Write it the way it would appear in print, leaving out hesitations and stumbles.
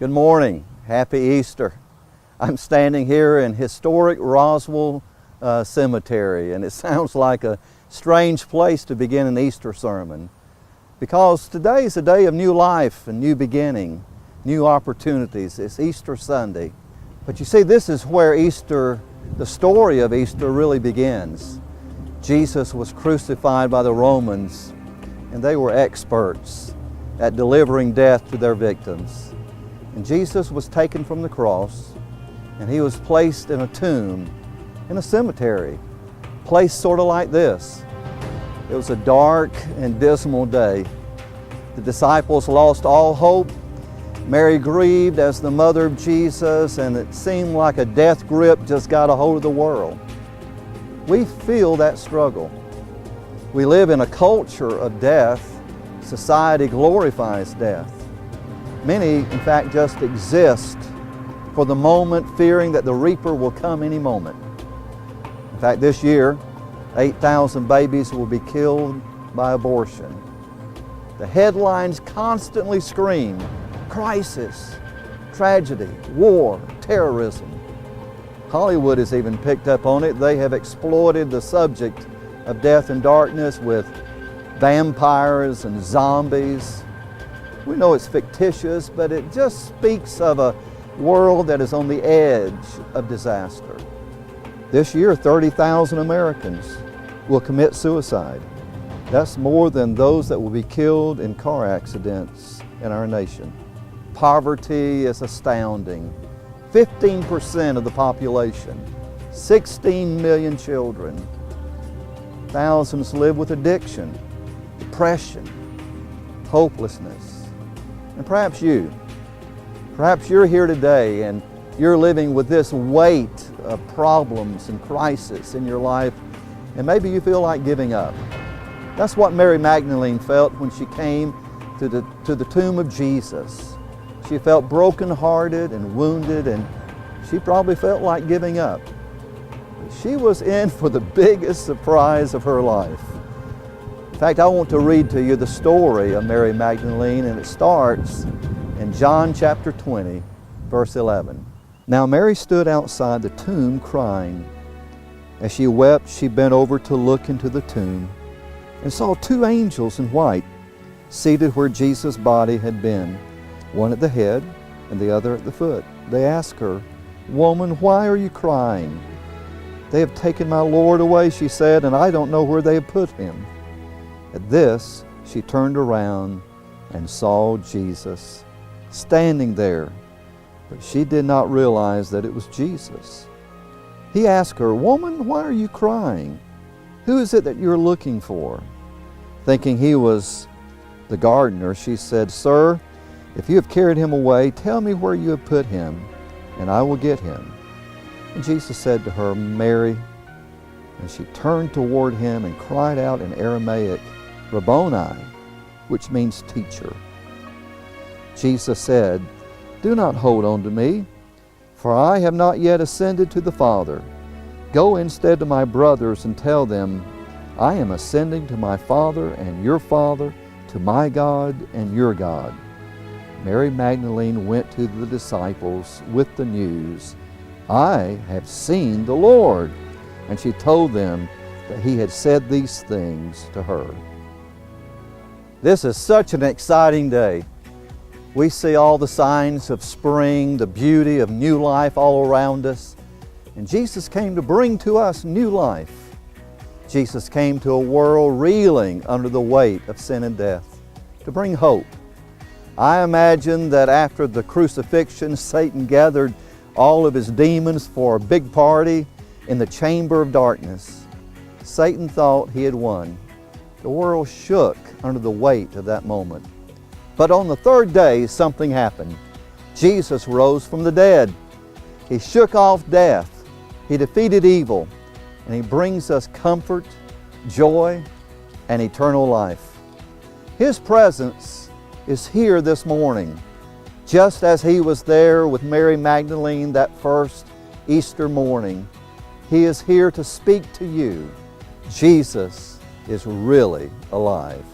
Good morning. Happy Easter. I'm standing here in historic Roswell Cemetery, and it sounds like a strange place to begin an Easter sermon because today is a day of new life and new beginning, new opportunities. It's Easter Sunday. But you see, this is where Easter, the story of Easter really begins. Jesus was crucified by the Romans, and they were experts at delivering death to their victims. And Jesus was taken from the cross, and he was placed in a tomb, in a cemetery, placed sort of like this. It was a dark and dismal day. The disciples lost all hope. Mary grieved as the mother of Jesus, and it seemed like a death grip just got a hold of the world. We feel that struggle. We live in a culture of death. Society glorifies death. Many, in fact, just exist for the moment, fearing that the reaper will come any moment. In fact, this year, 8,000 babies will be killed by abortion. The headlines constantly scream, crisis, tragedy, war, terrorism. Hollywood has even picked up on it. They have exploited the subject of death and darkness with vampires and zombies. We know it's fictitious, but it just speaks of a world that is on the edge of disaster. This year, 30,000 Americans will commit suicide. That's more than those that will be killed in car accidents in our nation. Poverty is astounding. 15% of the population, 16 million children. Thousands live with addiction, depression, hopelessness. And perhaps you're here today and you're living with this weight of problems and crisis in your life, and maybe you feel like giving up. That's what Mary Magdalene felt when she came to the tomb of Jesus. She felt brokenhearted and wounded, and she probably felt like giving up. She was in for the biggest surprise of her life. In fact, I want to read to you the story of Mary Magdalene, and it starts in John chapter 20, verse 11. Now Mary stood outside the tomb crying. As she wept, she bent over to look into the tomb and saw two angels in white seated where Jesus' body had been, one at the head and the other at the foot. They asked her, "Woman, why are you crying?" "They have taken my Lord away," she said, "and I don't know where they have put him." At this, she turned around and saw Jesus standing there, but she did not realize that it was Jesus. He asked her, "Woman, why are you crying? Who is it that you're looking for?" Thinking he was the gardener, she said, "Sir, if you have carried him away, tell me where you have put him, and I will get him." And Jesus said to her, "Mary." And she turned toward him and cried out in Aramaic, "Rabboni," which means teacher. Jesus said, "Do not hold on to me, for I have not yet ascended to the Father. Go instead to my brothers and tell them, I am ascending to my Father and your Father, to my God and your God." Mary Magdalene went to the disciples with the news, "I have seen the Lord." And she told them that he had said these things to her. This is such an exciting day. We see all the signs of spring, the beauty of new life all around us. And Jesus came to bring to us new life. Jesus came to a world reeling under the weight of sin and death, to bring hope. I imagine that after the crucifixion, Satan gathered all of his demons for a big party in the chamber of darkness. Satan thought he had won. The world shook under the weight of that moment. But on the third day, something happened. Jesus rose from the dead. He shook off death. He defeated evil. And he brings us comfort, joy, and eternal life. His presence is here this morning, just as he was there with Mary Magdalene that first Easter morning. He is here to speak to you. Jesus is really alive.